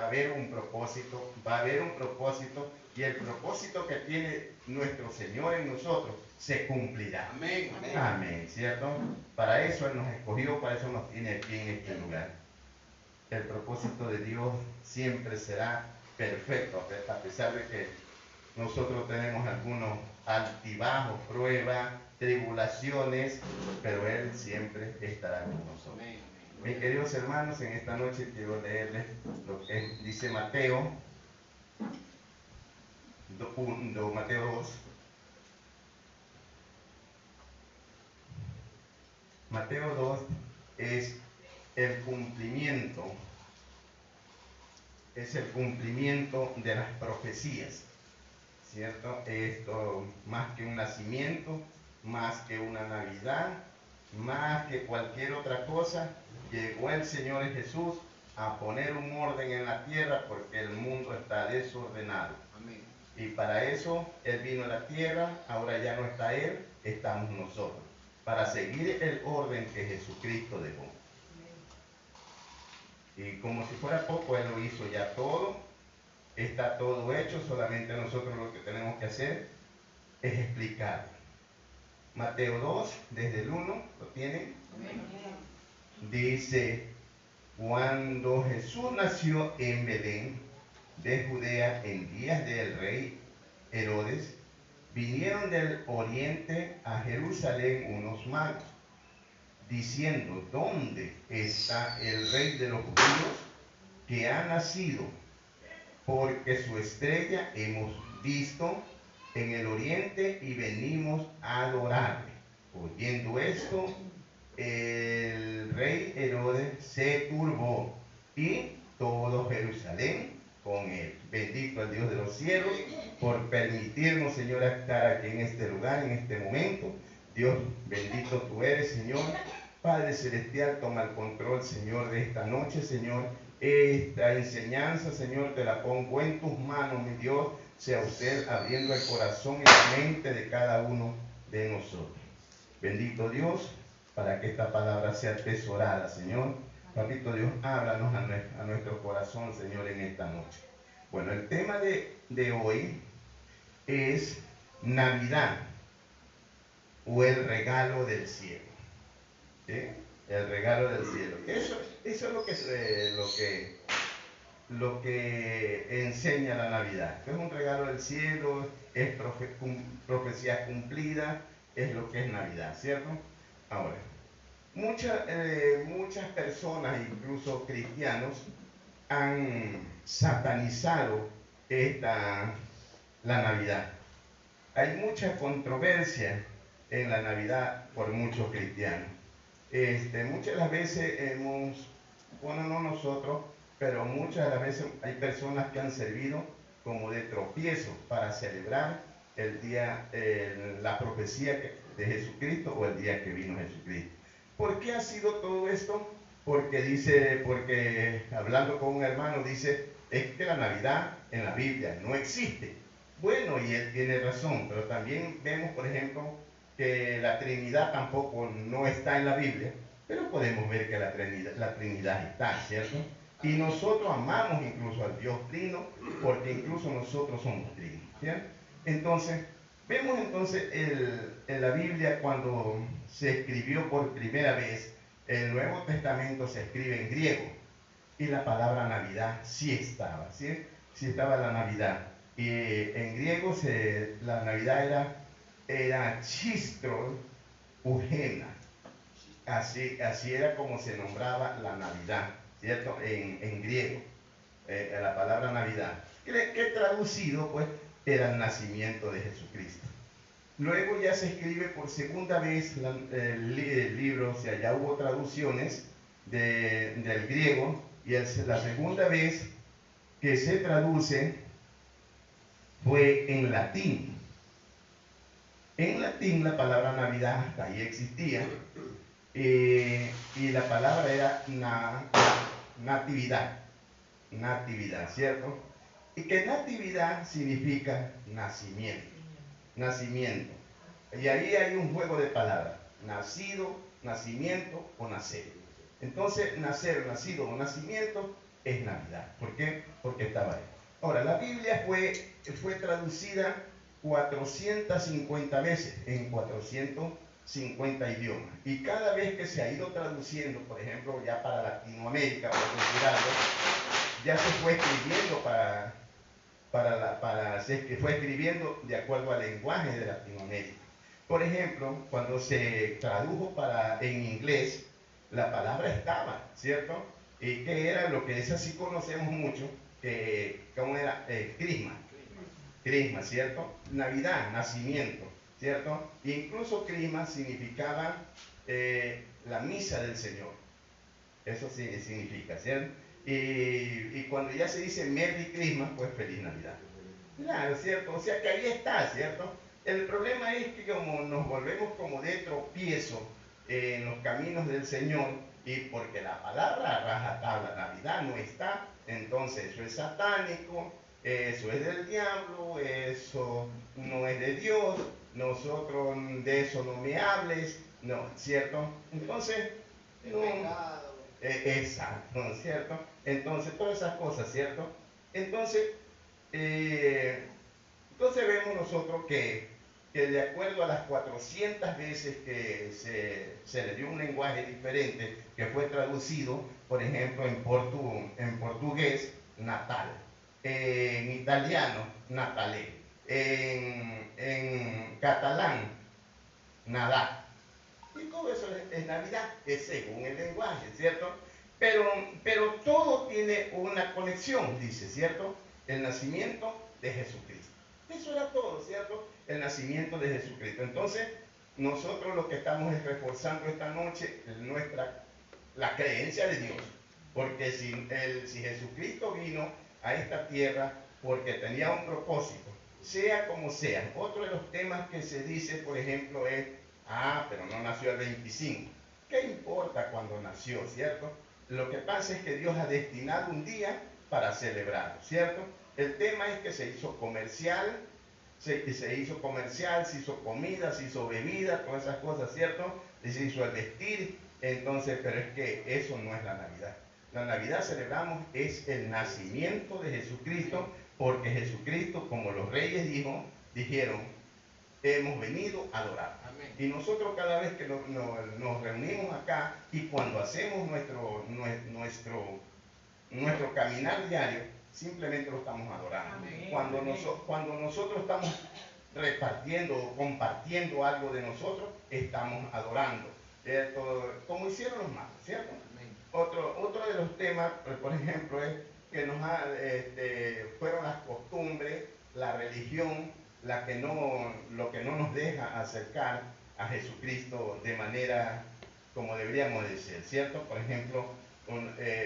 va a haber un propósito, y el propósito que tiene nuestro Señor en nosotros se cumplirá. Amén. Amén. Amén, ¿cierto? Para eso Él nos escogió, para eso nos tiene aquí en este lugar. El propósito de Dios siempre será perfecto, a pesar de que nosotros tenemos algunos altibajos, pruebas, tribulaciones, pero Él siempre estará con nosotros. Amén. Mis queridos hermanos, en esta noche quiero leerles lo que dice Mateo, Mateo 2. Mateo 2 es el cumplimiento de las profecías, ¿cierto? Esto, más que un nacimiento, más que una Navidad, más que cualquier otra cosa, llegó el Señor Jesús a poner un orden en la tierra porque el mundo está desordenado. Amén. Y para eso Él vino a la tierra, ahora ya no está Él, estamos nosotros, para seguir el orden que Jesucristo dejó. Y como si fuera poco, Él lo hizo ya todo, está todo hecho, solamente nosotros lo que tenemos que hacer es explicar. Mateo 2, desde el 1, ¿lo tienen? Dice, cuando Jesús nació en Belén de Judea en días del rey Herodes, vinieron del oriente a Jerusalén unos magos, diciendo, ¿dónde está el rey de los judíos que ha nacido? Porque su estrella hemos visto en el oriente y venimos a adorarle. Oyendo esto, el rey Herodes se turbó y todo Jerusalén con él. Bendito el Dios de los cielos por permitirnos, Señor, estar aquí en este lugar, en este momento. Dios, bendito tú eres, Señor. Padre Celestial, toma el control, Señor, de esta noche, Señor. Esta enseñanza, Señor, te la pongo en tus manos, mi Dios. Sea usted abriendo el corazón y la mente de cada uno de nosotros. Bendito Dios, para que esta palabra sea atesorada, Señor. Papito Dios, háblanos a nuestro corazón, Señor, en esta noche. Bueno, el tema de hoy es Navidad o el regalo del cielo. ¿Sí? El regalo del cielo. Eso es lo que enseña la Navidad. Es un regalo del cielo, es profecía cumplida, es lo que es Navidad, ¿cierto? Ahora, muchas personas, incluso cristianos, han satanizado la Navidad. Hay mucha controversia en la Navidad por muchos cristianos. Muchas de las veces bueno, no nosotros, pero muchas de las veces hay personas que han servido como de tropiezo para celebrar el día, la profecía de Jesucristo o el día que vino Jesucristo. ¿Por qué ha sido todo esto? Porque hablando con un hermano dice, es que la Navidad en la Biblia no existe. Bueno, y él tiene razón, pero también vemos, por ejemplo, que la Trinidad tampoco no está en la Biblia, pero podemos ver que la Trinidad está, ¿cierto? Y nosotros amamos incluso al Dios Trino, porque incluso nosotros somos trinos, ¿cierto? Entonces, vemos en la Biblia cuando se escribió por primera vez, el Nuevo Testamento se escribe en griego, y la palabra Navidad sí estaba, ¿sí? Sí estaba la Navidad. Y en griego la Navidad era chistro ugena. Así era como se nombraba la Navidad, ¿cierto? En griego, la palabra Navidad, que traducido pues era el nacimiento de Jesucristo. Luego ya se escribe por segunda vez el libro, o sea, ya hubo traducciones del griego, y la segunda vez que se traduce fue en latín. En latín la palabra Navidad hasta ahí existía, y la palabra era natividad, ¿cierto? Y que natividad significa nacimiento. Y ahí hay un juego de palabras, nacido, nacimiento o nacer. Entonces, nacer, nacido o nacimiento es Navidad. ¿Por qué? que estaba ahí. Ahora, la Biblia fue traducida 450 veces en 450 idiomas. Y cada vez que se ha ido traduciendo, por ejemplo, ya para Latinoamérica, ya se fue escribiendo se fue escribiendo de acuerdo al lenguaje de Latinoamérica. Por ejemplo, cuando se tradujo en inglés, la palabra estaba, ¿cierto? Y que era lo que es así conocemos mucho, ¿cómo era? Crisma. Crisma, ¿cierto? Navidad, nacimiento, ¿cierto? Incluso crisma significaba la misa del Señor. Eso sí significa, ¿cierto? Y cuando ya se dice Merry Christmas, pues feliz Navidad. Claro, ¿cierto? O sea que ahí está, ¿cierto? El problema es que como nos volvemos como de tropiezo en los caminos del Señor, y porque la palabra rajatabla Navidad no está, entonces eso es satánico, eso es del diablo, eso no es de Dios, nosotros de eso no me hables, no, ¿cierto? Entonces, no, exacto, ¿cierto? Entonces, todas esas cosas, ¿cierto? Entonces, entonces vemos nosotros que de acuerdo a las 400 veces que se le dio un lenguaje diferente, que fue traducido, por ejemplo, en portugués, Natal, en italiano, Natale, en catalán, Nadá. Y todo eso es Navidad, es según el lenguaje, ¿cierto? Pero todo tiene una conexión, dice, ¿cierto? El nacimiento de Jesucristo. Eso era todo, ¿cierto? El nacimiento de Jesucristo. Entonces, nosotros lo que estamos es reforzando esta noche la creencia de Dios. Porque si Jesucristo vino a esta tierra porque tenía un propósito, sea como sea. Otro de los temas que se dice, por ejemplo, es, pero no nació el 25. ¿Qué importa cuando nació, cierto? Lo que pasa es que Dios ha destinado un día para celebrarlo, ¿cierto? El tema es que se hizo comercial, se hizo comida, se hizo bebida, todas esas cosas, ¿cierto? Se hizo el vestir, entonces, pero es que eso no es la Navidad. La Navidad celebramos es el nacimiento de Jesucristo, porque Jesucristo, como los reyes dijeron, hemos venido a adorar. Amén. Y nosotros cada vez que nos reunimos acá y cuando hacemos nuestro caminar diario, simplemente lo estamos adorando. Cuando nosotros estamos repartiendo o compartiendo algo de nosotros, estamos adorando, ¿cierto? Como hicieron los magos, ¿cierto? Otro de los temas, por ejemplo, es que fueron las costumbres, la religión, lo que no nos deja acercar a Jesucristo de manera como deberíamos decir, ¿cierto? Por ejemplo,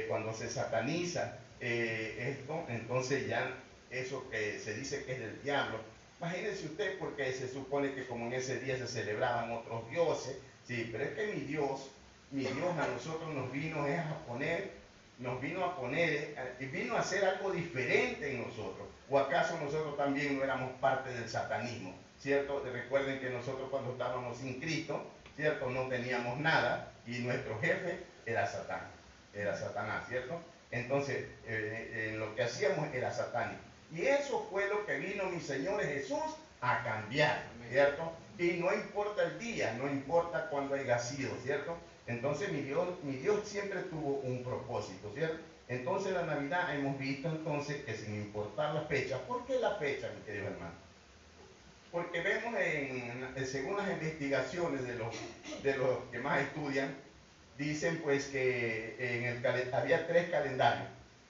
cuando se sataniza esto, entonces ya eso que se dice que es del diablo, imagínense usted, porque se supone que como en ese día se celebraban otros dioses, sí, pero es que mi Dios a nosotros nos vino a hacer algo diferente en nosotros. ¿O acaso nosotros también no éramos parte del satanismo? ¿Cierto? Recuerden que nosotros cuando estábamos sin Cristo, ¿cierto? No teníamos nada y nuestro jefe era Satanás, ¿cierto? Entonces, lo que hacíamos era satánico. Y eso fue lo que vino mi Señor Jesús a cambiar, ¿cierto? Y no importa el día, no importa cuándo haya sido, ¿cierto? Entonces mi Dios siempre tuvo un propósito, ¿cierto? Entonces la Navidad hemos visto entonces que sin importar la fecha, ¿por qué la fecha, mi querido hermano? Porque vemos según las investigaciones de los que más estudian, dicen pues que había 3 calendarios.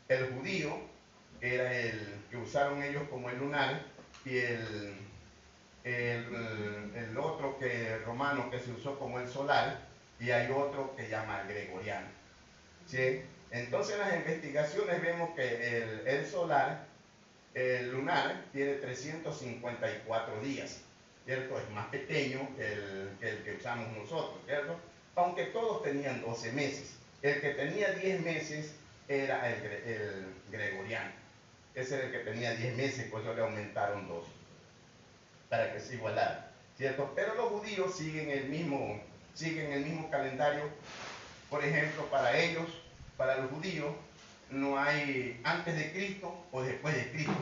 El judío, que era el que usaron ellos como el lunar, y el otro romano que se usó como el solar, y hay otro que llama el gregoriano, ¿sí? Entonces en las investigaciones vemos que el solar, el lunar, tiene 354 días, ¿cierto? Es más pequeño que el que usamos nosotros, ¿cierto? Aunque todos tenían 12 meses. El que tenía 10 meses era el gregoriano. Ese era el que tenía 10 meses, por eso le aumentaron 2, para que se igualara, ¿cierto? Pero los judíos siguen el mismo calendario. Por ejemplo, para los judíos, no hay antes de Cristo o después de Cristo.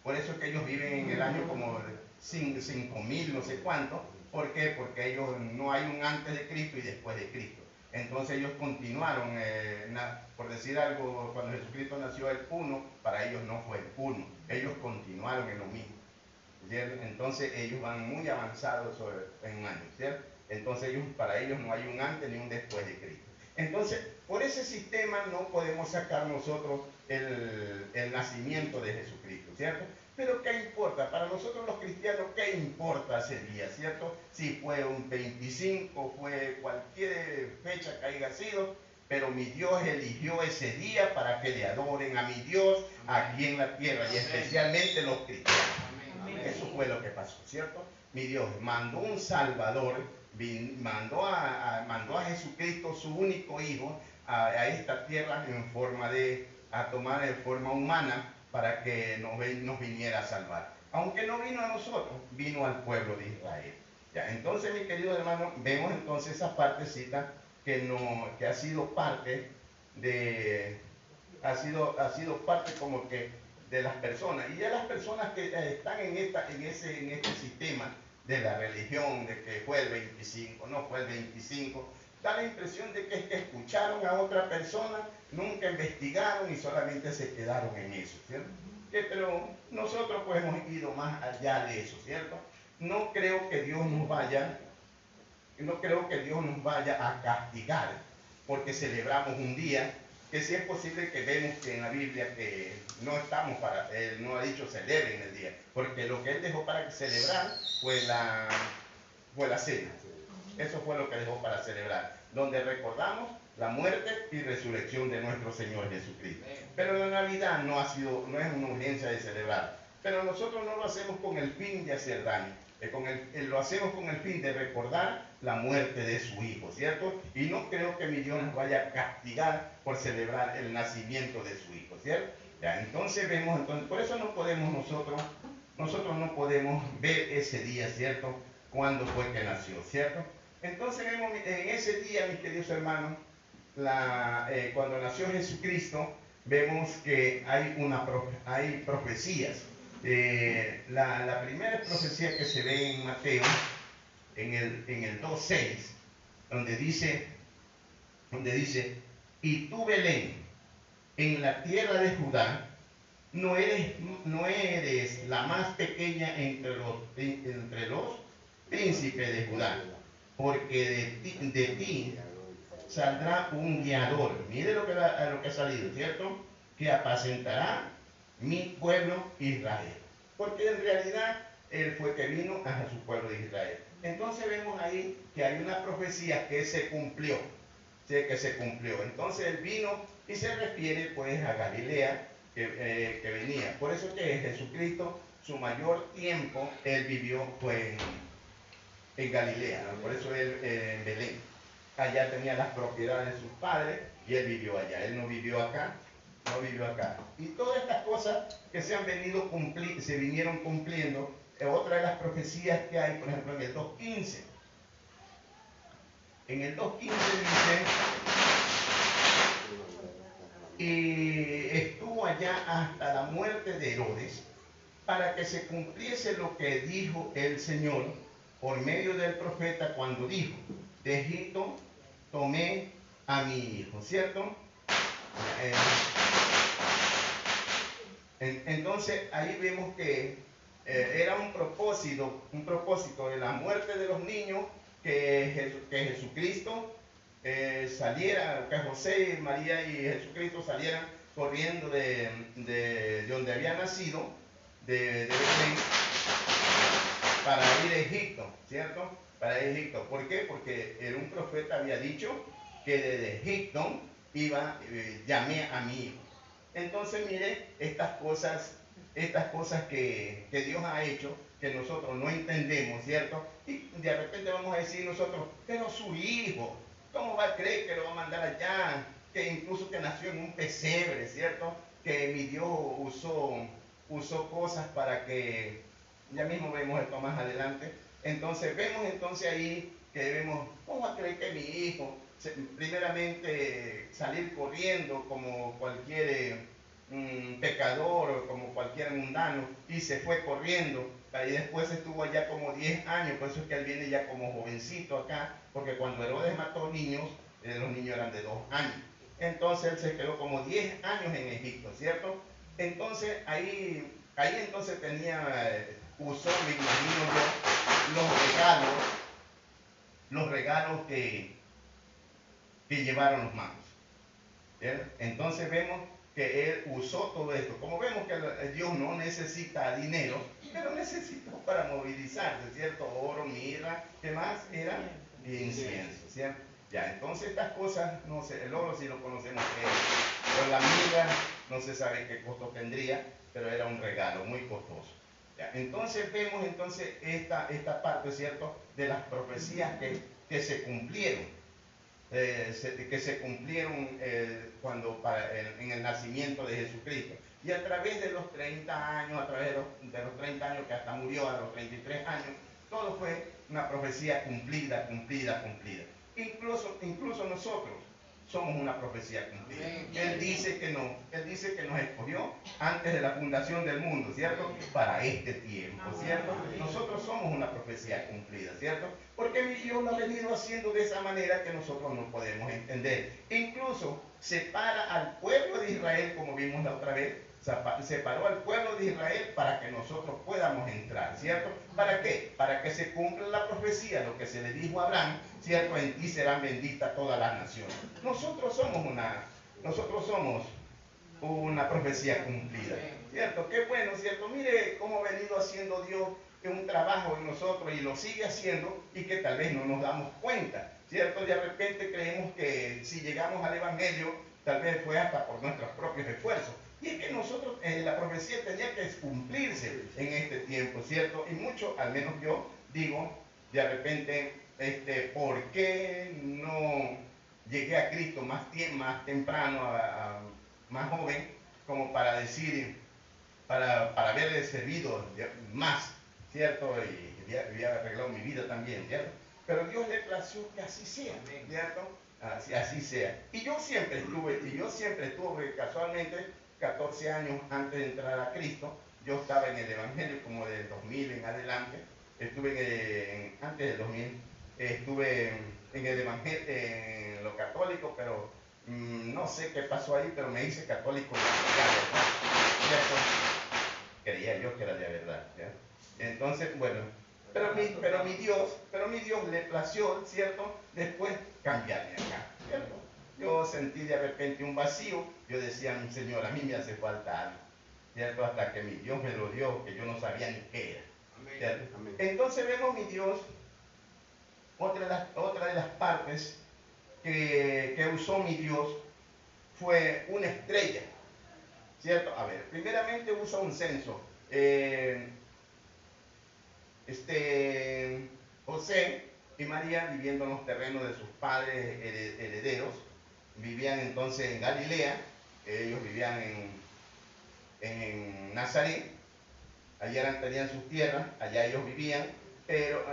Por eso es que ellos viven en el año como 5000, no sé cuánto. ¿Por qué? Porque ellos no hay un antes de Cristo y después de Cristo. Entonces ellos continuaron, por decir algo, cuando Jesucristo nació el 1, para ellos no fue el 1. Ellos continuaron en lo mismo. ¿Cierto? Entonces ellos van muy avanzados en años, ¿cierto? Entonces para ellos no hay un antes ni un después de Cristo. Entonces, por ese sistema no podemos sacar nosotros el nacimiento de Jesucristo, ¿cierto? Pero ¿qué importa? Para nosotros los cristianos, ¿qué importa ese día, ¿cierto? Si fue un 25, fue cualquier fecha que haya sido, pero mi Dios eligió ese día para que le adoren a mi Dios aquí en la tierra, y especialmente los cristianos. Eso fue lo que pasó, ¿cierto? Mi Dios mandó un Salvador, mandó a Jesucristo, su único Hijo, a esta tierra a tomar en forma humana para que nos viniera a salvar. Aunque no vino a nosotros, vino al pueblo de Israel. Ya, entonces, mi querido hermano, vemos entonces esa partecita que ha sido parte ha sido parte como que de las personas. Y ya las personas que están en este sistema de la religión, de que fue el 25, no fue el 25, da la impresión de que escucharon a otra persona, nunca investigaron y solamente se quedaron en eso, ¿cierto? Pero nosotros pues hemos ido más allá de eso, ¿cierto? No creo que Dios nos vaya a castigar porque celebramos un día que sí es posible que vemos que en la Biblia que no estamos Él no ha dicho celebren el día, porque lo que Él dejó para celebrar fue la cena. Eso fue lo que dejó para celebrar, donde recordamos la muerte y resurrección de nuestro Señor Jesucristo. Pero la Navidad no es una urgencia de celebrar, pero nosotros no lo hacemos con el fin de hacer daño. Lo hacemos con el fin de recordar la muerte de su Hijo, ¿cierto? Y no creo que mi Dios nos vaya a castigar por celebrar el nacimiento de su Hijo, ¿cierto? Ya, entonces por eso no podemos nosotros no podemos ver ese día, ¿cierto? Cuándo fue que nació, ¿cierto? Entonces vemos en ese día, mis queridos hermanos, cuando nació Jesucristo, vemos que hay profecías. La primera profecía que se ve en Mateo, en el 2:6, donde dice, y tú, Belén, en la tierra de Judá, no eres la más pequeña entre los príncipes de Judá, porque de ti saldrá un guiador. Mire lo que ha salido, ¿cierto? Que apacentará mi pueblo Israel. Porque en realidad él fue que vino a su pueblo de Israel. Entonces vemos ahí que hay una profecía que se cumplió. ¿Sí? Que se cumplió. Entonces él vino y se refiere pues a Galilea que venía. Por eso que Jesucristo, su mayor tiempo, él vivió pues en Galilea, ¿no? Por eso él en Belén. Allá tenía las propiedades de sus padres y él vivió allá. Él no vivió acá, no vivió acá. Y todas estas cosas que se vinieron cumpliendo. Otra de las profecías que hay, por ejemplo, en el 2:15. En el 2:15 dice, y estuvo allá hasta la muerte de Herodes, para que se cumpliese lo que dijo el Señor por medio del profeta cuando dijo, de Egipto tomé a mi hijo, ¿cierto? Entonces ahí vemos que era un propósito de la muerte de los niños, que Jesucristo saliera, que José, María y Jesucristo salieran corriendo de donde había nacido, de Belén, para ir a Egipto, ¿cierto? Para ir a Egipto. ¿Por qué? Porque un profeta había dicho que desde Egipto llamé a mi hijo. Entonces, mire, estas cosas que Dios ha hecho, que nosotros no entendemos, ¿cierto? Y de repente vamos a decir nosotros, pero su hijo, ¿cómo va a creer que lo va a mandar allá? Que incluso que nació en un pesebre, ¿cierto? Que mi Dios usó cosas para que, ya mismo vemos esto más adelante. Entonces, vemos ahí que ¿cómo va a creer que mi hijo primeramente salir corriendo como cualquier pecador o como cualquier mundano, y se fue corriendo, y después estuvo allá como 10 años, por eso es que él viene ya como jovencito acá, porque cuando Herodes mató niños, los niños eran de 2 años. Entonces él se quedó como 10 años en Egipto, ¿cierto? Entonces ahí entonces usó, me imagino yo, los regalos que llevaron los magos. ¿Bien? Entonces vemos que él usó todo esto. Como vemos que Dios no necesita dinero, pero necesita para movilizarse, ¿cierto? Oro, mirra, ¿qué más era? Incienso, ¿cierto? Ya, entonces estas cosas, no sé, el oro sí lo conocemos pero la mirra no se sabe qué costo tendría, pero era un regalo muy costoso. Ya, entonces vemos entonces esta parte, ¿cierto? De las profecías que se cumplieron. Que se cumplieron en el nacimiento de Jesucristo. Y a través de los 30 años, a través de los 30 años que hasta murió a los 33 años, todo fue una profecía cumplida, cumplida, cumplida. Incluso nosotros somos una profecía cumplida. Él dice que nos escogió antes de la fundación del mundo, ¿cierto? Para este tiempo, ¿cierto? Nosotros somos una profecía cumplida, ¿cierto? Porque Dios lo ha venido haciendo de esa manera que nosotros no podemos entender. Incluso separa al pueblo de Israel, como vimos la otra vez, separó al pueblo de Israel para que nosotros podamos entrar, ¿cierto? ¿Para qué? Para que se cumpla la profecía, lo que se le dijo a Abraham, ¿cierto? En ti serán benditas todas las naciones. Nosotros somos una profecía cumplida, ¿cierto? Qué bueno, ¿cierto? Mire cómo ha venido haciendo Dios un trabajo en nosotros y lo sigue haciendo, y que tal vez no nos damos cuenta, ¿cierto? De repente creemos que si llegamos al Evangelio, tal vez fue hasta por nuestros propios esfuerzos. Y es que nosotros, la profecía tenía que cumplirse en este tiempo, ¿cierto? Y mucho, al menos yo digo, de repente, ¿por qué no llegué a Cristo más temprano, más joven, como para decir, para haberle servido más, ¿cierto? Y había arreglado mi vida también, ¿cierto? Pero Dios le plació que así sea, ¿cierto? Así sea. Y yo siempre estuve casualmente 14 años antes de entrar a Cristo. Yo estaba en el Evangelio como del 2000 en adelante. Antes del 2000, estuve en el Evangelio, en lo católico, pero no sé qué pasó ahí, pero me hice católico de verdad. Creía yo que era de verdad, ¿ya? Entonces, bueno, pero mi Dios le plació, ¿cierto? Después cambiarme acá, ¿cierto? Yo sentí de repente un vacío. Yo decía, Señor, a mí me hace falta algo, ¿cierto? Hasta que mi Dios me lo dio, que yo no sabía ni qué era, ¿cierto? Entonces vemos mi Dios, otra de las partes que usó mi Dios fue una estrella, ¿cierto? A ver, primeramente usa un censo. José y María, viviendo en los terrenos de sus padres herederos, vivían entonces en Galilea. Ellos vivían en Nazaret. Allá tenían sus tierras, allá ellos vivían, pero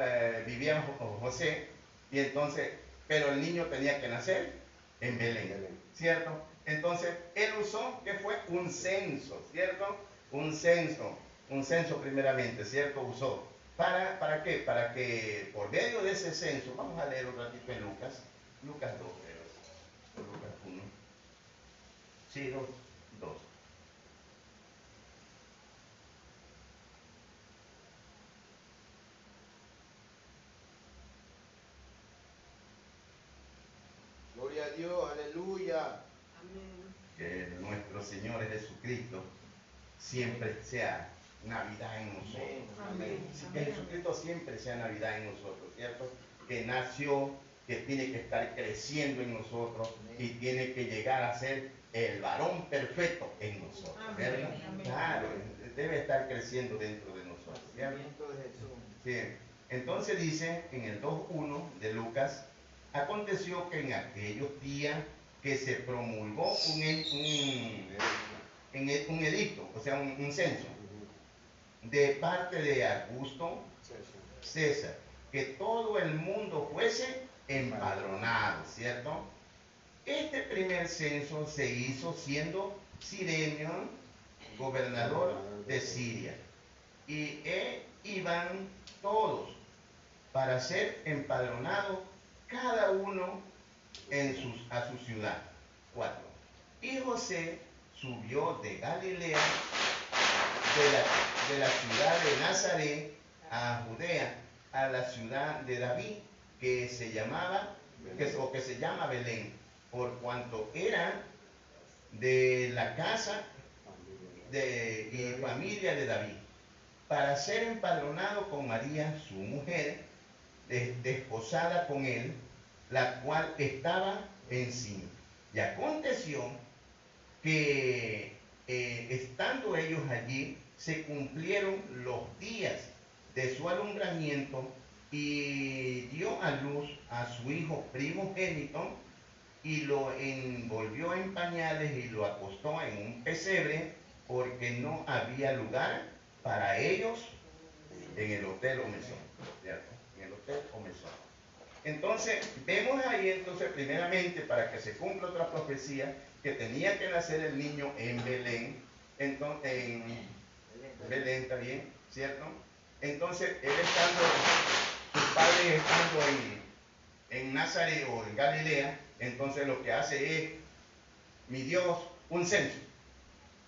vivían José, y entonces, pero el niño tenía que nacer en Belén, ¿cierto? Entonces, él usó, que fue un censo, ¿cierto? Un censo primeramente, ¿cierto? Usó. ¿Para qué? Para que por medio de ese censo, vamos a leer un ratito en Lucas 2, creo, Lucas 1, sí, 2. Gloria a Dios, aleluya. Que nuestro Señor Jesucristo siempre sea Navidad en nosotros. Amén. Que Jesucristo siempre sea Navidad en nosotros, ¿cierto? Que nació, que tiene que estar creciendo en nosotros y tiene que llegar a ser el varón perfecto en nosotros, ¿cierto? Claro, debe estar creciendo dentro de nosotros, ¿cierto? Sí. Entonces dice en el 2.1 de Lucas, aconteció que en aquellos días que se promulgó un edicto, o sea, un censo, de parte de Augusto César, que todo el mundo fuese empadronados, ¿cierto? Este primer censo se hizo siendo Cirenio gobernador de Siria. Y iban todos para ser empadronados, cada uno a su ciudad. 4. Y José subió de Galilea, de la ciudad de Nazaret a Judea, a la ciudad de David, que se llama Belén, por cuanto era de la casa y familia de David, para ser empadronado con María, su mujer, desposada con él, la cual estaba encinta. Y aconteció que estando ellos allí, se cumplieron los días de su alumbramiento y dio a luz a su hijo primogénito y lo envolvió en pañales y lo acostó en un pesebre porque no había lugar para ellos en el hotel o mesón, ¿cierto? En el hotel o mesón. Entonces, vemos ahí entonces primeramente para que se cumpla otra profecía que tenía que nacer el niño en Belén, entonces, Belén, ¿está bien? ¿Cierto? Entonces, sus padres estando en Nazaret o en Galilea, entonces lo que hace es, mi Dios, un censo.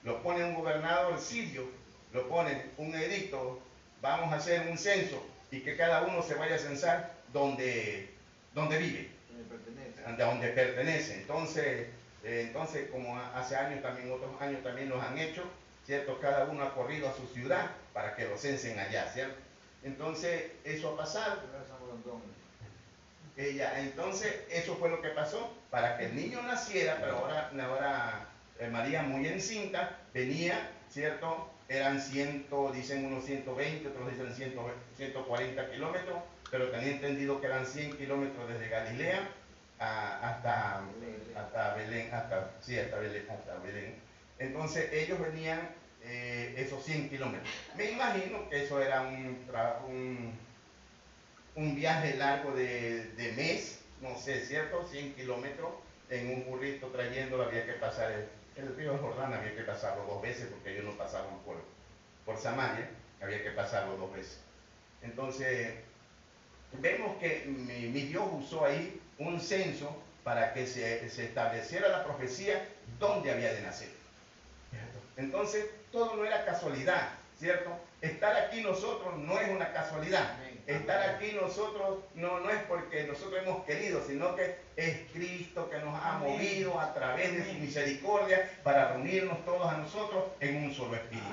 Lo pone un gobernador sirio, lo pone un edicto, vamos a hacer un censo y que cada uno se vaya a censar donde vive, donde pertenece. Entonces, como hace años también, otros años también los han hecho, ¿cierto? Cada uno ha corrido a su ciudad para que lo censen allá, ¿cierto? Entonces, eso ha pasado. Entonces, eso fue lo que pasó, para que el niño naciera, pero ahora María muy encinta, venía, ¿cierto? Eran dicen unos 120, otros dicen 140 kilómetros, pero tenía entendido que eran 100 kilómetros desde Galilea hasta Belén, hasta Belén. Entonces ellos venían esos 100 kilómetros. Me imagino que eso era un viaje largo de mes, no sé, ¿cierto? 100 kilómetros en un burrito trayéndolo, había que pasar el río Jordán, había que pasarlo 2 veces porque ellos no pasaban por Samaria, había que pasarlo 2 veces. Entonces, vemos que mi Dios usó ahí un censo para que se estableciera la profecía dónde había de nacer. Entonces, todo no era casualidad, ¿cierto? Estar aquí nosotros no es una casualidad. Estar aquí nosotros no es porque nosotros hemos querido, sino que es Cristo que nos ha movido a través de su misericordia para reunirnos todos a nosotros en un solo espíritu.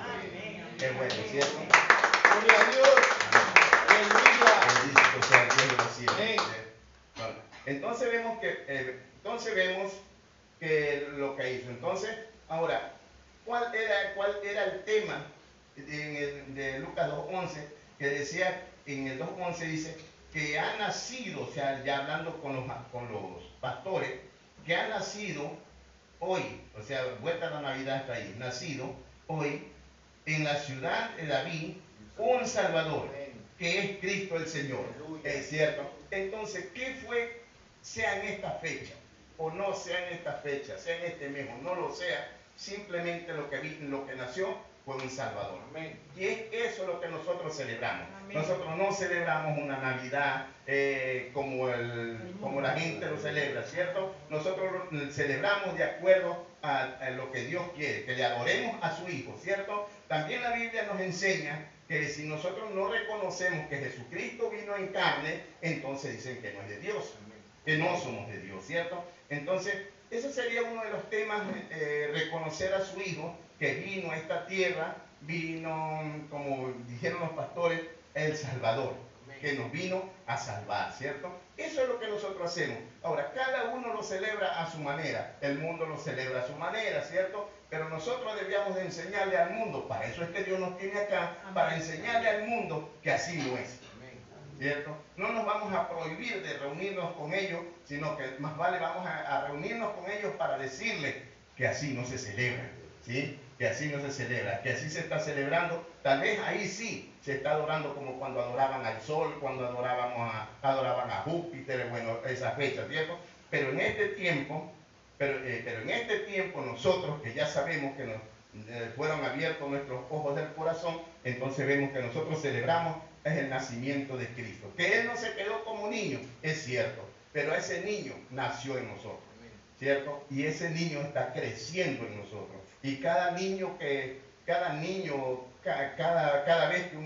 Qué bueno, ¿cierto? Gloria a Dios. Bendito sea el Dios de los cielos. Bueno, entonces vemos que lo que hizo. Entonces, ahora, ¿cuál era el tema de Lucas 2.11? Que decía, en el 2.11 dice que ha nacido, o sea, ya hablando con los pastores, que ha nacido hoy, o sea, vuelta a la Navidad está ahí, nacido hoy en la ciudad de David un Salvador, que es Cristo el Señor. ¿Es cierto? Entonces, ¿qué fue, sea en esta fecha, o no sea en esta fecha, sea en este mes, o no lo sea, simplemente lo que nació fue un Salvador? Amén. Y es eso lo que nosotros celebramos. Amén. Nosotros no celebramos una Navidad como la gente lo celebra, ¿cierto? Nosotros celebramos de acuerdo a lo que Dios quiere, que le adoremos a su Hijo, ¿cierto? También la Biblia nos enseña que si nosotros no reconocemos que Jesucristo vino en carne, entonces dicen que no es de Dios, que no somos de Dios, ¿cierto? Entonces, ese sería uno de los temas, reconocer a su Hijo, que vino a esta tierra, vino, como dijeron los pastores, el Salvador, que nos vino a salvar, ¿cierto? Eso es lo que nosotros hacemos. Ahora, cada uno lo celebra a su manera, el mundo lo celebra a su manera, ¿cierto? Pero nosotros debíamos de enseñarle al mundo, para eso es que Dios nos tiene acá, para enseñarle al mundo que así no es, ¿cierto? No nos vamos a prohibir de reunirnos con ellos, sino que más vale vamos a reunirnos con ellos para decirles que así no se celebra, ¿sí? que así no se celebra, que así se está celebrando. Tal vez ahí sí se está adorando como cuando adoraban al sol, cuando adoraban a Júpiter, bueno, esas fechas, ¿cierto? Pero en este tiempo, pero en este tiempo nosotros que ya sabemos que nos fueron abiertos nuestros ojos del corazón, entonces vemos que nosotros celebramos es el nacimiento de Cristo. Que Él no se quedó como niño, es cierto, pero ese niño nació en nosotros, ¿cierto? Y ese niño está creciendo en nosotros. Y cada vez que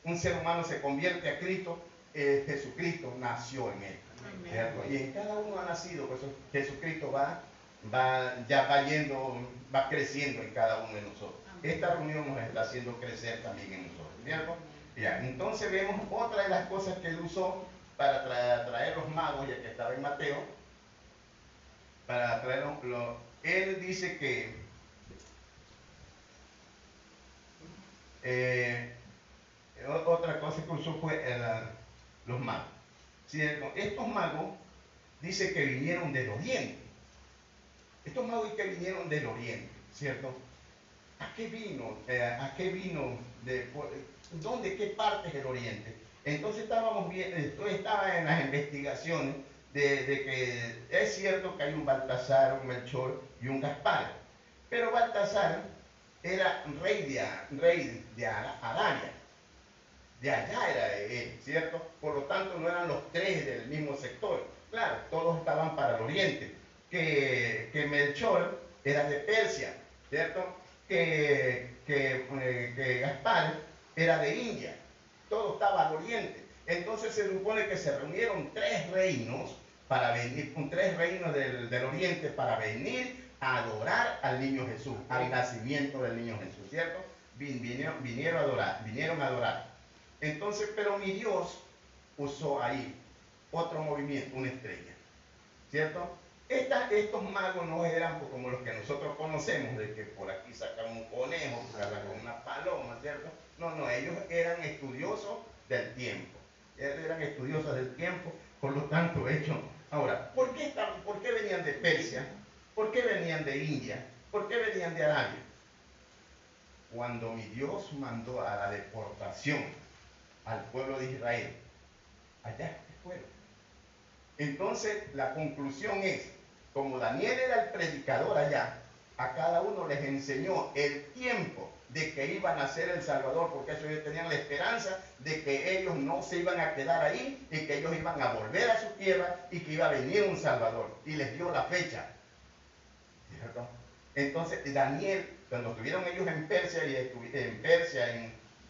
un ser humano se convierte a Cristo, Jesucristo nació en él, ¿cierto? Y en cada uno ha nacido, pues Jesucristo va creciendo en cada uno de nosotros. Esta reunión nos está haciendo crecer también en nosotros, ¿cierto? Ya, entonces vemos otra de las cosas que él usó para traer los magos, ya que estaba en Mateo, para traerlos, él dice que otra cosa que usó fue los magos. ¿Cierto? Estos magos dice que vinieron del oriente. Estos magos que vinieron del oriente, ¿cierto? ¿A qué vino? ¿Dónde, qué parte es el oriente? Entonces estaba en las investigaciones de que es cierto que hay un Baltasar, un Melchor y un Gaspar. Pero Baltasar era rey de Arabia. De allá era él, ¿cierto? Por lo tanto no eran los tres del mismo sector. Claro, todos estaban para el oriente. Que Melchor era de Persia, ¿cierto? Que Gaspar era de India. Todo estaba al oriente. Entonces se supone que se reunieron tres reinos para venir, con tres reinos del oriente para venir a adorar al niño Jesús, al nacimiento del niño Jesús, ¿cierto? Vinieron a adorar. Entonces, pero mi Dios usó ahí otro movimiento, una estrella, ¿cierto? Estos magos no eran como los que nosotros conocemos, de que por aquí sacan un conejo, por acá con una paloma, ¿cierto? No, ellos eran estudiosos del tiempo. Eran estudiosos del tiempo, por lo tanto, ellos... Ahora, ¿por qué venían de Persia? ¿Por qué venían de India? ¿Por qué venían de Arabia? Cuando mi Dios mandó a la deportación al pueblo de Israel, allá fueron. Entonces, la conclusión es, como Daniel era el predicador allá, a cada uno les enseñó el tiempo de que iba a nacer el Salvador, porque ellos tenían la esperanza de que ellos no se iban a quedar ahí y que ellos iban a volver a su tierra y que iba a venir un Salvador. Y les dio la fecha, ¿cierto? Entonces, Daniel, cuando estuvieron ellos en Persia,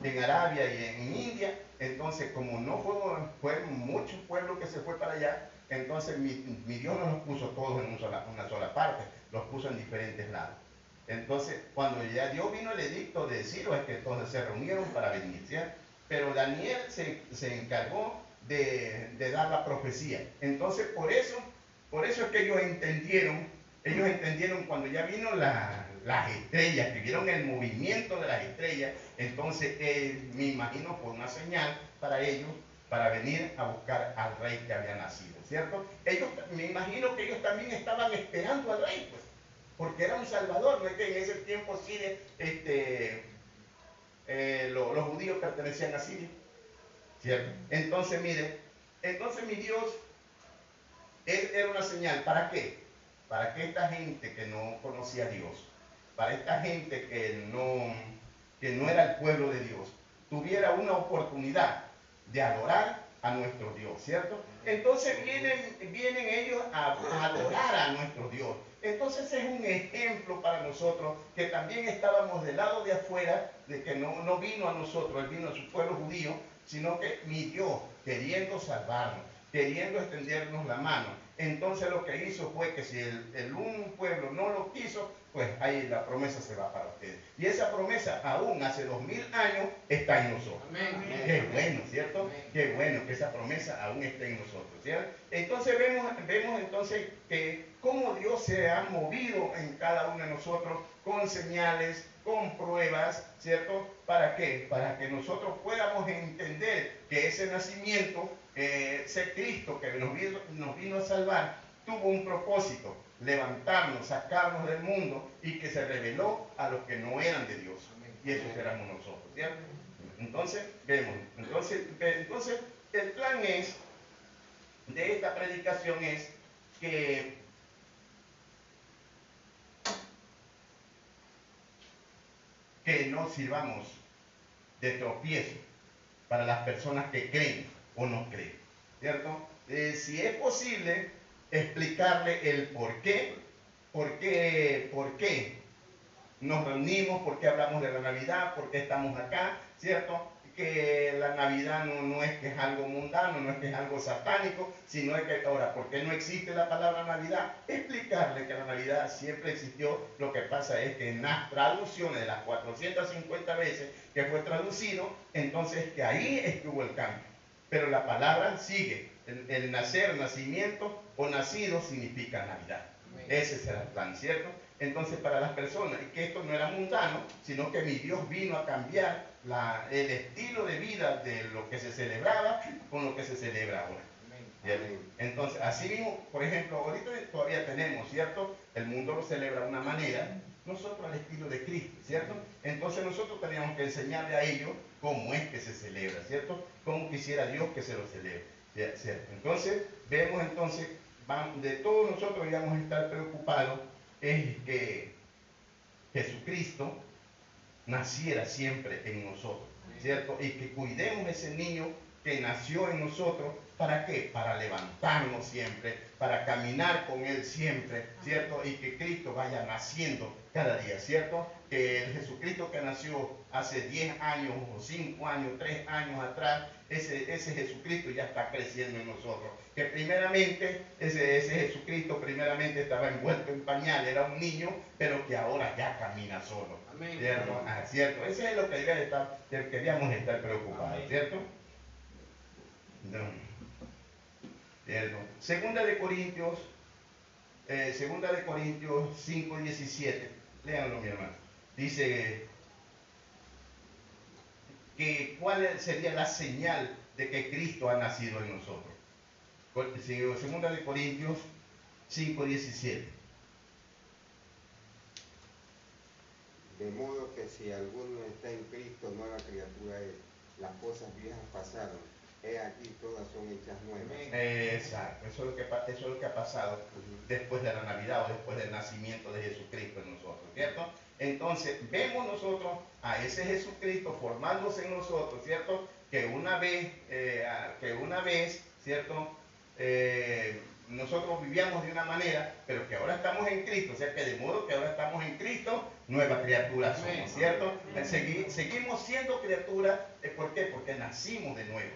en Arabia y en India, entonces como no fueron muchos pueblos que se fue para allá, entonces mi Dios no los puso todos en una sola parte, los puso en diferentes lados. Entonces, cuando ya Dios vino el edicto de Ciro, es que entonces se reunieron para venir, ¿cierto? Pero Daniel se encargó de dar la profecía. Entonces, por eso es que ellos entendieron cuando ya vino las estrellas, que vieron el movimiento de las estrellas, entonces me imagino fue una señal para ellos, para venir a buscar al rey que había nacido, ¿cierto? Me imagino que ellos también estaban esperando al rey, pues, porque era un salvador. No es que en ese tiempo Siria, los judíos pertenecían a Siria, ¿cierto? Entonces, mire, mi Dios, él era una señal. ¿Para qué? Para que esta gente que no conocía a Dios, para esta gente que no era el pueblo de Dios, tuviera una oportunidad de adorar a nuestro Dios, ¿cierto? Entonces vienen ellos a adorar a nuestro Dios. Entonces es un ejemplo para nosotros que también estábamos del lado de afuera, de que no vino a nosotros, él vino a su pueblo judío, sino que mi Dios, queriendo salvarnos, queriendo extendernos la mano, entonces lo que hizo fue que si un pueblo no lo quiso, pues ahí la promesa se va para ustedes. Y esa promesa aún hace 2000 años está en nosotros. Amén. Qué bueno, ¿cierto? Amén. Qué bueno que esa promesa aún esté en nosotros, ¿cierto? Entonces vemos entonces que cómo Dios se ha movido en cada uno de nosotros con señales, con pruebas, ¿cierto? ¿Para qué? Para que nosotros podamos entender que ese nacimiento, ese Cristo que nos vino a salvar, tuvo un propósito. levantarnos, sacarnos del mundo y que se reveló a los que no eran de Dios. Y esos éramos nosotros, ¿cierto? Entonces, vemos, entonces el plan de esta predicación es que no sirvamos de tropiezo para las personas que creen o no creen, ¿cierto? Si es posible, explicarle el por qué nos reunimos, por qué hablamos de la Navidad, por qué estamos acá, ¿cierto? Que la Navidad no es que es algo mundano, no es que es algo satánico, sino es que ahora, ¿por qué no existe la palabra Navidad? Explicarle que la Navidad siempre existió, lo que pasa es que en las traducciones de las 450 veces que fue traducido, entonces que ahí estuvo el cambio. Pero la palabra sigue, el nacer, nacimiento o nacido significa Navidad. Ese será el plan, ¿cierto? Entonces, para las personas, que esto no era mundano, sino que mi Dios vino a cambiar el estilo de vida de lo que se celebraba con lo que se celebra ahora. Amén. Entonces, así mismo, por ejemplo, ahorita todavía tenemos, ¿cierto? El mundo lo celebra de una manera, nosotros al estilo de Cristo, ¿cierto? Entonces nosotros teníamos que enseñarle a ellos cómo es que se celebra, ¿cierto? Cómo quisiera Dios que se lo celebre, ¿cierto? Entonces, vemos entonces, de todos nosotros debíamos estar preocupados es que Jesucristo naciera siempre en nosotros, ¿cierto? Y que cuidemos ese niño que nació en nosotros, ¿para qué? Para levantarnos siempre, para caminar con Él siempre, ¿cierto? Y que Cristo vaya naciendo cada día, ¿cierto? Que el Jesucristo que nació hace 10 años o 5 años, 3 años atrás, ese Jesucristo ya está creciendo en nosotros. Que primeramente, ese Jesucristo primeramente estaba envuelto en pañal, era un niño, pero que ahora ya camina solo. Amén. ¿Cierto? Ah, ¿cierto? Ese es lo que debíamos estar preocupados. Amén. ¿Cierto? No. ¿Cierto? Segunda de Corintios 5:17. Léanlo, mi hermano. Dice que cuál sería la señal de que Cristo ha nacido en nosotros. Segunda de Corintios 5:17. De modo que si alguno está en Cristo, nueva criatura es. Las cosas viejas pasaron, he aquí todas son hechas nuevas. Exacto, eso es lo que ha pasado después de la Navidad o después del nacimiento de Jesucristo en nosotros, ¿cierto? Entonces, vemos nosotros a ese Jesucristo formándose en nosotros, ¿cierto? Que una vez, ¿cierto? Nosotros vivíamos de una manera, pero que ahora estamos en Cristo, o sea que de modo que ahora estamos en Cristo, nueva criatura somos, ¿cierto? Seguimos siendo criaturas, ¿por qué? Porque nacimos de nuevo.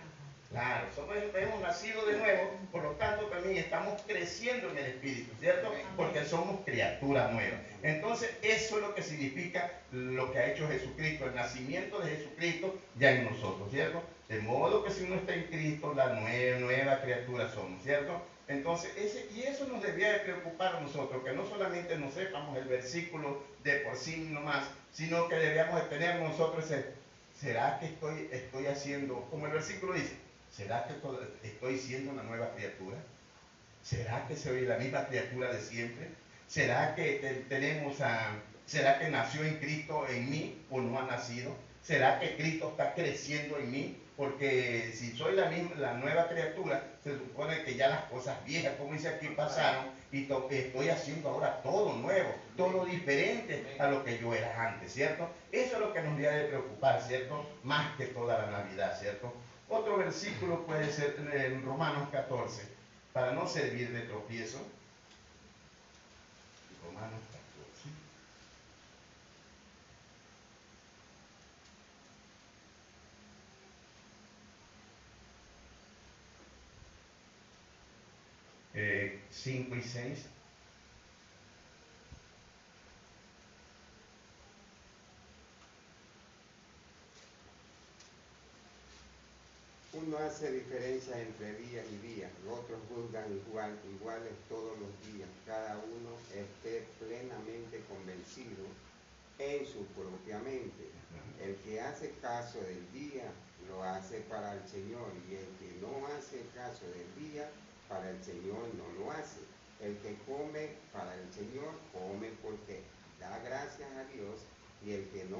Claro, hemos nacido de nuevo, por lo tanto también estamos creciendo en el Espíritu, ¿cierto? Porque somos criaturas nuevas. Entonces, eso es lo que significa lo que ha hecho Jesucristo, el nacimiento de Jesucristo ya en nosotros, ¿cierto? De modo que si uno está en Cristo, la nueva criatura somos, ¿cierto? Entonces, y eso nos debía de preocupar a nosotros, que no solamente nos sepamos el versículo de por sí nomás, sino que debíamos de tener nosotros ¿será que estoy haciendo, como el versículo dice, ¿será que estoy siendo una nueva criatura? ¿Será que soy la misma criatura de siempre? ¿Será que será que nació en Cristo en mí o no ha nacido? ¿Será que Cristo está creciendo en mí? Porque si soy la nueva criatura, se supone que ya las cosas viejas, como dice aquí, pasaron y estoy haciendo ahora todo nuevo, todo diferente a lo que yo era antes, ¿cierto? Eso es lo que nos debe de preocupar, ¿cierto? Más que toda la Navidad, ¿cierto? Otro versículo puede ser en Romanos 14, para no servir de tropiezo. Romanos 14. 5 y 6. Uno hace diferencia entre días y días, los otros juzgan iguales todos los días. Cada uno esté plenamente convencido en su propia mente. El que hace caso del día, lo hace para el Señor, y el que no hace caso del día, para el Señor no lo hace. El que come para el Señor, come porque da gracias a Dios, y el que no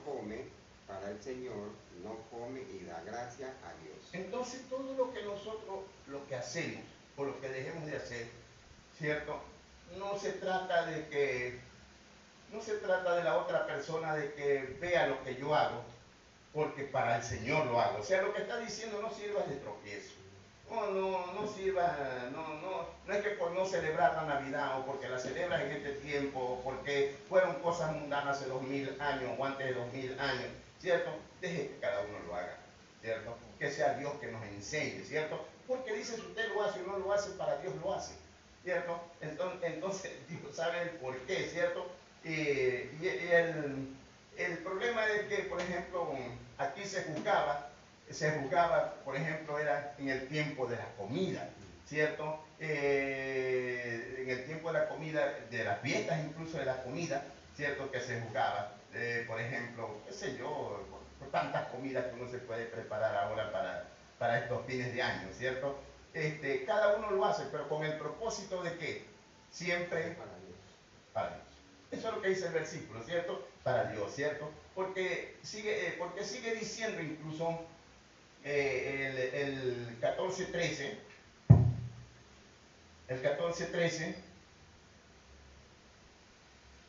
come para el Señor, no come y da gracias a Dios. Entonces todo lo que nosotros, lo que hacemos o lo que dejemos de hacer, ¿cierto? No se trata de la otra persona de que vea lo que yo hago, porque para el Señor lo hago. O sea, lo que está diciendo, no sirvas de tropiezo. No sirva, no es que por no celebrar la Navidad o porque la celebras en este tiempo o porque fueron cosas mundanas hace 2000 años o antes de 2000 años, ¿cierto? Deje que cada uno lo haga, ¿cierto? Que sea Dios que nos enseñe, ¿cierto? Porque dice, si usted lo hace o no lo hace, para Dios lo hace, ¿cierto? Entonces Dios sabe el por qué, ¿cierto? Y el problema es que, por ejemplo, aquí se juzgaba, por ejemplo, era en el tiempo de la comida, ¿cierto? En el tiempo de la comida, de las fiestas incluso de la comida, ¿cierto? Que se juzgaba, por ejemplo, qué sé yo, por tantas comidas que uno se puede preparar ahora para estos fines de año, ¿cierto? Cada uno lo hace, pero con el propósito de que siempre para Dios. Eso es lo que dice el versículo, ¿cierto? Para Dios, ¿cierto? Porque sigue diciendo incluso el 14:13,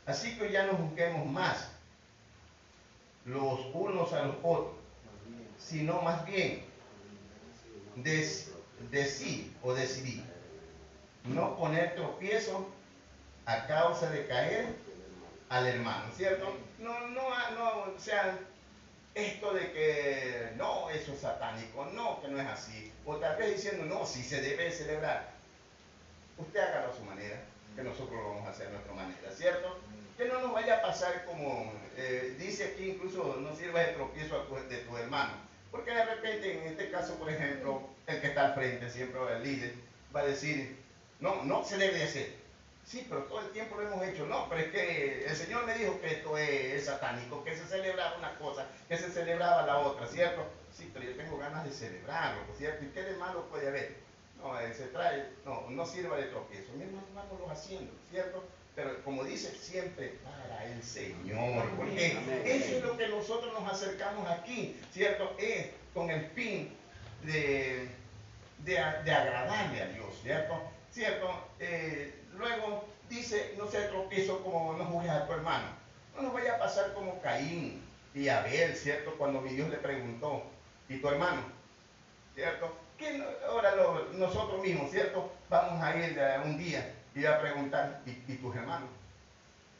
así que ya no juzguemos más los unos a los otros, sino más bien decidí no poner tropiezo a causa de caer al hermano, ¿cierto? O sea, esto de que no, eso es satánico, no, que no es así, o tal vez diciendo, no, sí se debe celebrar. Usted hágalo a su manera, que nosotros lo vamos a hacer a nuestra manera, ¿cierto? Que no nos vaya a pasar como dice aquí, incluso no sirva de tropiezo de tu hermano, porque de repente, en este caso, por ejemplo, el que está al frente, siempre el líder, va a decir, no se debe hacer. Sí, pero todo el tiempo lo hemos hecho. No, pero es que el Señor me dijo que esto es satánico, que se celebraba una cosa, que se celebraba la otra, ¿cierto? Sí, pero yo tengo ganas de celebrarlo, ¿cierto? ¿Y qué de malo puede haber? No sirva de tropiezo. Mi hermano, vámonos haciendo, ¿cierto? Pero como dice, siempre para el Señor, porque eso es lo que nosotros nos acercamos aquí, ¿cierto? Es con el fin de agradarle a Dios, ¿cierto? ¿Cierto? Luego dice, no sea tropiezo como no juzgues a tu hermano. No nos vaya a pasar como Caín y Abel, ¿cierto? Cuando mi Dios le preguntó, ¿y tu hermano? ¿Cierto? Que ahora nosotros mismos, ¿cierto? Vamos a ir un día y a preguntar, ¿y tus hermanos?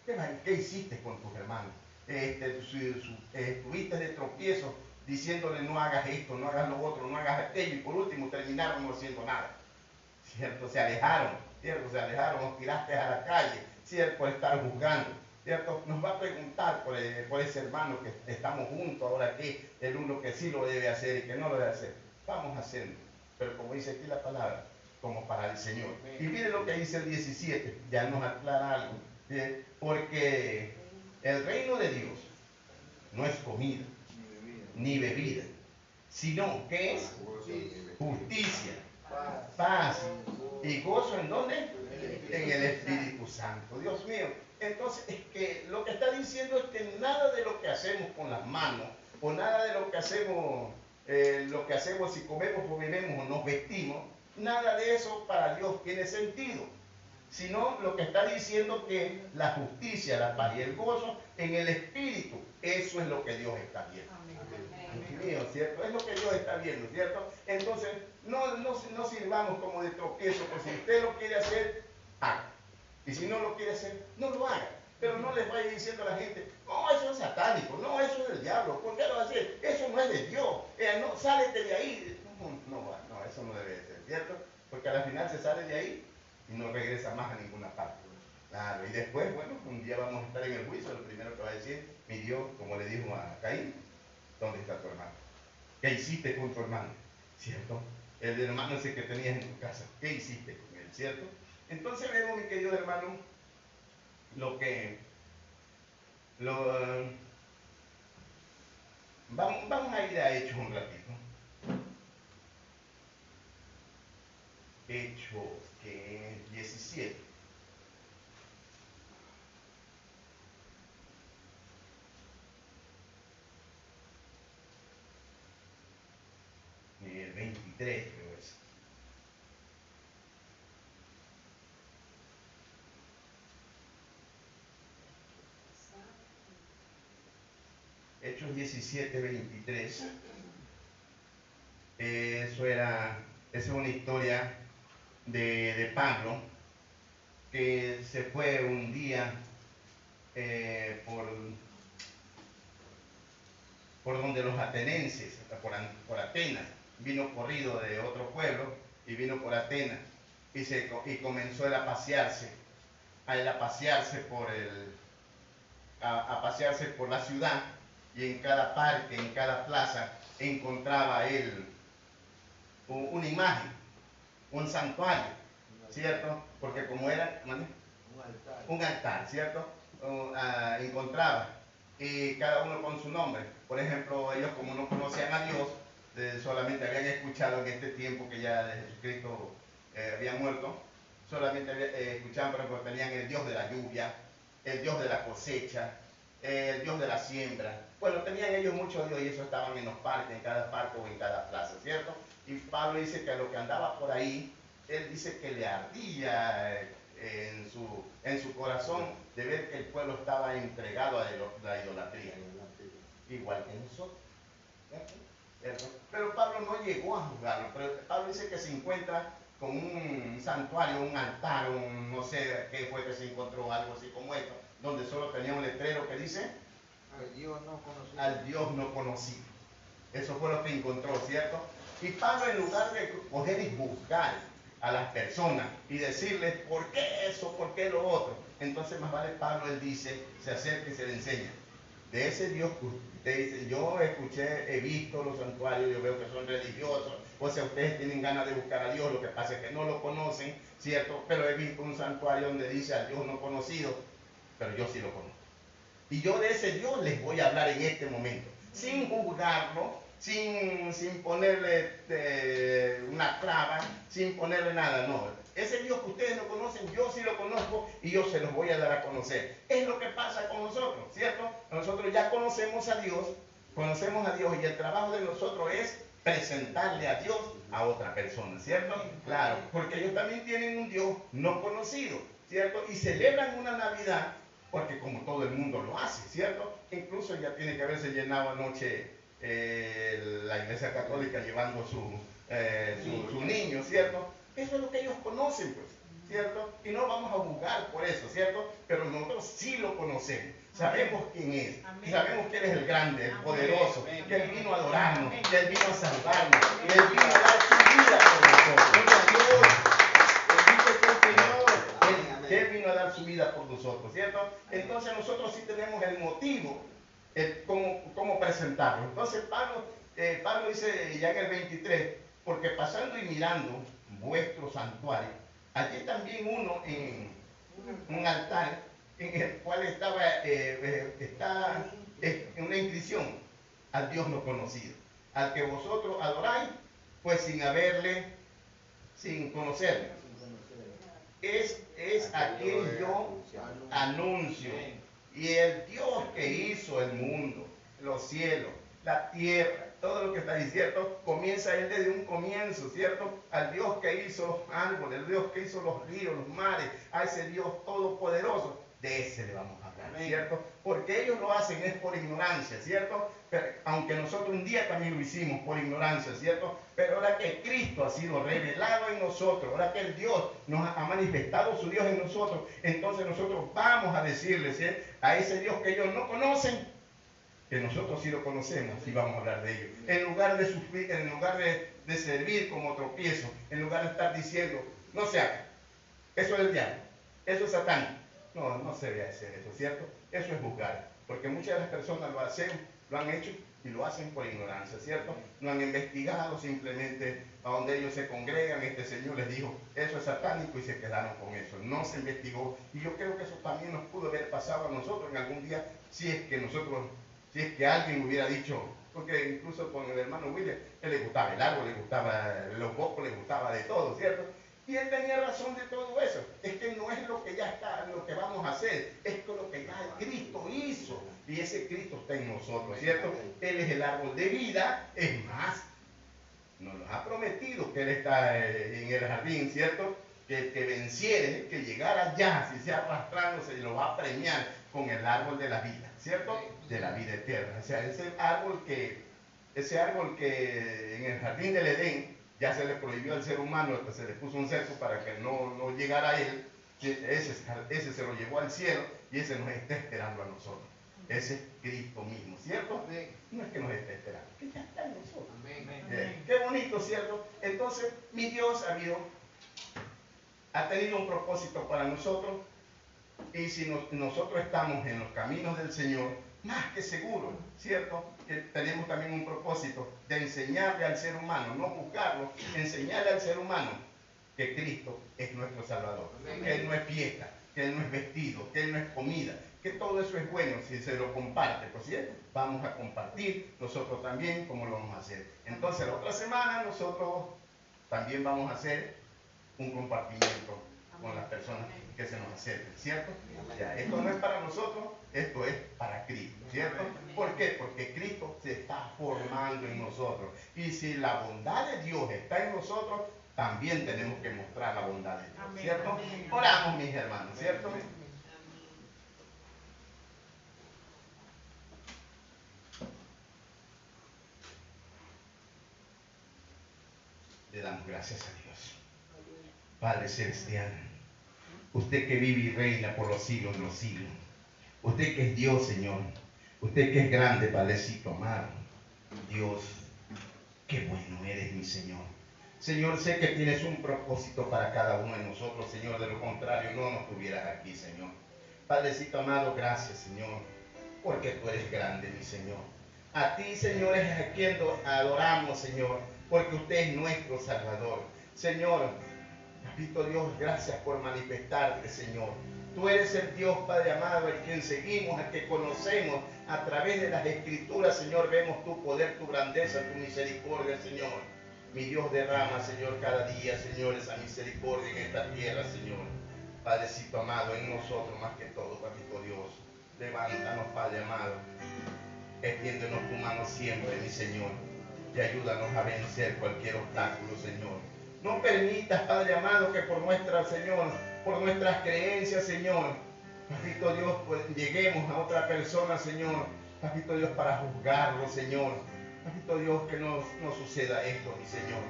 ¿Qué hiciste con tus hermanos? Estuviste de tropiezo diciéndole no hagas esto, no hagas lo otro, no hagas aquello, y por último terminaron no haciendo nada, ¿cierto? Se alejaron, ¿cierto? Se alejaron, nos tiraste a la calle, ¿cierto? Por estar juzgando, ¿cierto? Nos va a preguntar por ese hermano que estamos juntos ahora aquí, el uno que sí lo debe hacer y que no lo debe hacer. Vamos haciendo, pero como dice aquí la palabra, como para el Señor. Y mire lo que dice el 17, ya nos aclara algo, ¿sí? Porque el reino de Dios no es comida ni bebida, sino que es justicia, paz y gozo. ¿En dónde? En el Espíritu Santo. Dios mío. Entonces, es que lo que está diciendo es que nada de lo que hacemos con las manos, o nada de lo que hacemos si comemos o bebemos o nos vestimos, nada de eso para Dios tiene sentido. Sino lo que está diciendo que la justicia, la paz y el gozo en el Espíritu, eso es lo que Dios está viendo. Mío, ¿cierto? Es lo que Dios está viendo, ¿cierto? Entonces, no sirvamos como de tropiezo, pues si usted lo quiere hacer, haga. Y si no lo quiere hacer, no lo haga. Pero no les vaya diciendo a la gente, no, eso es satánico, no, eso es del diablo, ¿por qué lo va a hacer? Eso no es de Dios, no, sálete de ahí. No, eso no debe de ser, ¿cierto? Porque al final se sale de ahí y no regresa más a ninguna parte. Claro, y después, bueno, un día vamos a estar en el juicio, lo primero que va a decir, mi Dios, como le dijo a Caín, ¿dónde está tu hermano? ¿Qué hiciste con tu hermano? ¿Cierto? El hermano ese que tenías en tu casa, ¿qué hiciste con él? ¿Cierto? Entonces vemos, mi querido hermano, vamos a ir a Hechos un ratito. Hechos, que es 17. 17. El 23 creo es. Hechos 17, 23. Esa es una historia de Pablo, que se fue un día por donde los atenienses, por Atenas. Vino corrido de otro pueblo y vino por Atenas y comenzó él a pasearse a pasearse por la ciudad, y en cada parque, en cada plaza encontraba él una imagen, un santuario, ¿cierto? Porque como era un altar, ¿cierto? Encontraba, y cada uno con su nombre. Por ejemplo, ellos, como no conocían a Dios, solamente habían escuchado en este tiempo que ya Jesucristo había muerto, solamente escuchaban, por ejemplo, tenían el Dios de la lluvia, el Dios de la cosecha, el Dios de la siembra. Bueno, tenían ellos muchos dios, y eso estaban en los parques, en cada parque o en cada plaza, ¿cierto? Y Pablo dice que a lo que andaba por ahí, él dice que le ardía en su corazón de ver que el pueblo estaba entregado a la idolatría, igual que nosotros, ¿cierto? Pero Pablo no llegó a juzgarlo. Pero Pablo dice que se encuentra con un santuario, un altar, no sé qué fue que se encontró, algo así como esto, donde solo tenía un letrero que dice Al Dios no conocido. al Dios no conocido. Eso fue lo que encontró, ¿cierto? Y Pablo, en lugar de coger y buscar a las personas y decirles por qué eso, por qué lo otro, entonces más vale Pablo, él dice, se acerca y se le enseña. De ese Dios que usted dice, yo escuché, he visto los santuarios, yo veo que son religiosos, o sea, ustedes tienen ganas de buscar a Dios, lo que pasa es que no lo conocen, ¿cierto? Pero he visto un santuario donde dice al Dios no conocido, pero yo sí lo conozco. Y yo de ese Dios les voy a hablar en este momento, sin juzgarlo, sin ponerle una traba, sin ponerle nada, no. Ese Dios que ustedes no conocen, yo sí lo conozco y yo se los voy a dar a conocer. Es lo que pasa con nosotros, ¿cierto? Nosotros ya conocemos a Dios y el trabajo de nosotros es presentarle a Dios a otra persona, ¿cierto? Claro, porque ellos también tienen un Dios no conocido, ¿cierto? Y celebran una Navidad porque como todo el mundo lo hace, ¿cierto? Incluso ya tiene que haberse llenado anoche la Iglesia Católica llevando su niño, ¿cierto? Eso es lo que ellos conocen, pues, ¿cierto? Y no vamos a juzgar por eso, ¿cierto? Pero nosotros sí lo conocemos, sabemos quién es, y sabemos que Él es el grande, el poderoso, que Él vino a adorarnos, que Él vino a salvarnos, que Él vino a dar su vida por nosotros. Él vino a dar su vida por nosotros, ¿cierto? Entonces nosotros sí tenemos el motivo, cómo presentarlo. Entonces Pablo dice ya en el 23, porque pasando y mirando vuestro santuario, allí también uno en un altar en el cual está en una inscripción al Dios no conocido, al que vosotros adoráis, pues sin conocerle. Es a quien yo anuncio. Y el Dios que hizo el mundo, los cielos, la tierra, todo lo que está ahí, ¿cierto? Comienza él desde un comienzo, ¿cierto? Al Dios que hizo los árboles, el Dios que hizo los ríos, los mares, a ese Dios todopoderoso. De ese le vamos a hablar, ¿cierto? Porque ellos lo hacen es por ignorancia, ¿cierto? Pero, aunque nosotros un día también lo hicimos por ignorancia, ¿cierto? Pero ahora que Cristo ha sido revelado en nosotros, ahora que el Dios nos ha manifestado su Dios en nosotros, entonces nosotros vamos a decirles, ¿sí?, a ese Dios que ellos no conocen, que nosotros sí lo conocemos y vamos a hablar de ello. En lugar de sufrir, en lugar de servir como tropiezo, en lugar de estar diciendo, no se haga, eso es el diablo, eso es Satán. No se debe hacer eso, ¿cierto? Eso es juzgar, porque muchas de las personas lo han hecho y lo hacen por ignorancia, ¿cierto? No han investigado, simplemente a donde ellos se congregan, este Señor les dijo, eso es satánico, y se quedaron con eso. No se investigó, y yo creo que eso también nos pudo haber pasado a nosotros en algún día, si es que alguien hubiera dicho, porque incluso con el hermano William, él le gustaba el árbol, le gustaba los cocos, le gustaba de todo, ¿cierto? Y él tenía razón de todo eso. Es que no es lo que ya está, lo que vamos a hacer, es lo que ya Cristo hizo. Y ese Cristo está en nosotros, ¿cierto? Él es el árbol de vida, es más, nos lo ha prometido que Él está en el jardín, ¿cierto? Que el que venciere, que llegara allá, si sea arrastrándose, lo va a premiar con el árbol de la vida, ¿cierto? De la vida eterna. O sea, ese árbol que en el jardín del Edén ya se le prohibió al ser humano, hasta se le puso un cerco para que no llegara a él. Ese se lo llevó al cielo y ese nos está esperando a nosotros. Ese es Cristo mismo, ¿cierto? No es que nos esté esperando, que ya está en nosotros. Qué bonito, ¿cierto? Entonces, mi Dios ha tenido un propósito para nosotros, y si nosotros estamos en los caminos del Señor, más que seguro, ¿cierto? Que tenemos también un propósito de enseñarle al ser humano, no juzgarlo, enseñarle al ser humano que Cristo es nuestro Salvador, que Él no es fiesta, que Él no es vestido, que Él no es comida, que todo eso es bueno si se lo comparte, pues ¿cierto? Vamos a compartir nosotros también cómo lo vamos a hacer. Entonces la otra semana nosotros también vamos a hacer un compartimiento con las personas que se nos acerquen, ¿cierto? Ya, esto no es para nosotros, esto es para Cristo, ¿cierto? ¿Por qué? Porque Cristo se está formando en nosotros. Y si la bondad de Dios está en nosotros, también tenemos que mostrar la bondad de Dios, ¿cierto? Oramos, mis hermanos, ¿cierto? Le damos gracias a Dios. Padre Celestial, usted que vive y reina por los siglos de los siglos, usted que es Dios, Señor, usted que es grande, Padrecito amado, Dios, qué bueno eres, mi Señor. Señor, sé que tienes un propósito para cada uno de nosotros, Señor, de lo contrario no nos tuvieras aquí, Señor. Padrecito amado, gracias, Señor, porque tú eres grande, mi Señor. A ti, Señor, es a quien adoramos, Señor, porque usted es nuestro Salvador. Señor, Papito Dios, gracias por manifestarte, Señor. Tú eres el Dios, Padre amado, el quien seguimos, el que conocemos a través de las Escrituras, Señor. Vemos tu poder, tu grandeza, tu misericordia, Señor. Mi Dios, derrama, Señor, cada día, Señor, esa misericordia en esta tierra, Señor. Padrecito amado, en nosotros más que todo, Papito Dios. Levántanos, Padre amado. Extiéndenos tu mano siempre, mi Señor. Y ayúdanos a vencer cualquier obstáculo, Señor. No permitas, Padre amado, que por nuestras creencias, Señor, Papito Dios, pues lleguemos a otra persona, Señor, Papito Dios, para juzgarlo, Señor. Papito Dios, que no suceda esto, mi Señor.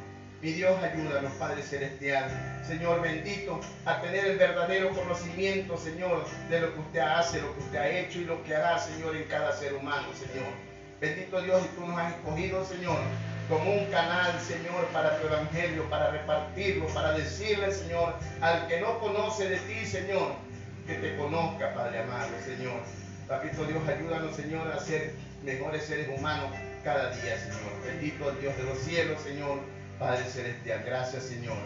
Mi Dios, ayúdanos, Padre Celestial. Señor bendito, a tener el verdadero conocimiento, Señor, de lo que usted hace, lo que usted ha hecho y lo que hará, Señor, en cada ser humano, Señor. Bendito Dios, y tú nos has escogido, Señor, como un canal, Señor, para tu evangelio, para repartirlo, para decirle, Señor, al que no conoce de ti, Señor, que te conozca, Padre amado, Señor. Papito Dios, ayúdanos, Señor, a ser mejores seres humanos cada día, Señor. Bendito el Dios de los cielos, Señor, Padre Celestial. Gracias, Señor.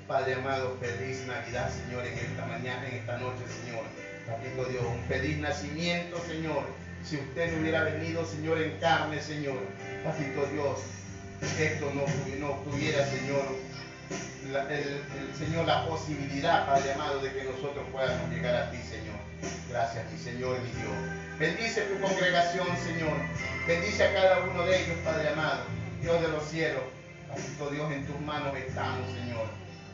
Padre amado, feliz Navidad, Señor, en esta mañana, en esta noche, Señor. Papito Dios, un feliz nacimiento, Señor. Si usted no hubiera venido, Señor, en carne, Señor, Papito Dios, esto no tuviera, Señor, Señor, la posibilidad, Padre amado, de que nosotros podamos llegar a ti, Señor. Gracias, mi Señor, mi Dios. Bendice tu congregación, Señor. Bendice a cada uno de ellos, Padre amado. Dios de los cielos, Papito Dios, en tus manos estamos, Señor.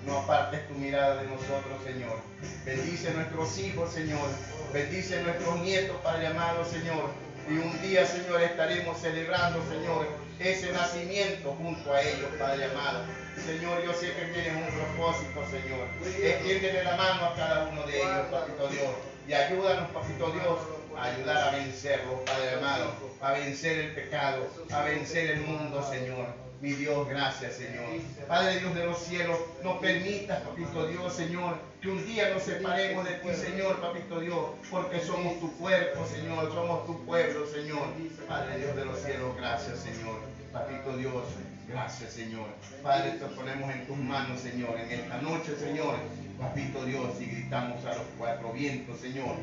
No apartes tu mirada de nosotros, Señor. Bendice a nuestros hijos, Señor. Bendice a nuestros nietos, Padre amado, Señor. Y un día, Señor, estaremos celebrando, Señor, ese nacimiento junto a ellos, Padre amado. Señor, yo sé que tienes un propósito, Señor. Extiéndele la mano a cada uno de ellos, Papito Dios. Y ayúdanos, Papito Dios, a ayudar a vencerlos, Padre amado. A vencer el pecado, a vencer el mundo, Señor. Mi Dios, gracias, Señor. Padre Dios de los cielos, no permitas, Papito Dios, Señor, que un día nos separemos de ti, Señor, Papito Dios, porque somos tu cuerpo, Señor, somos tu pueblo, Señor. Padre Dios de los cielos, gracias, Señor. Papito Dios, gracias, Señor. Padre, te ponemos en tus manos, Señor, en esta noche, Señor. Papito Dios, y gritamos a los cuatro vientos, Señor.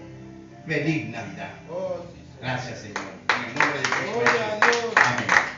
Feliz Navidad. Gracias, Señor. En el nombre de Jesús. Amén.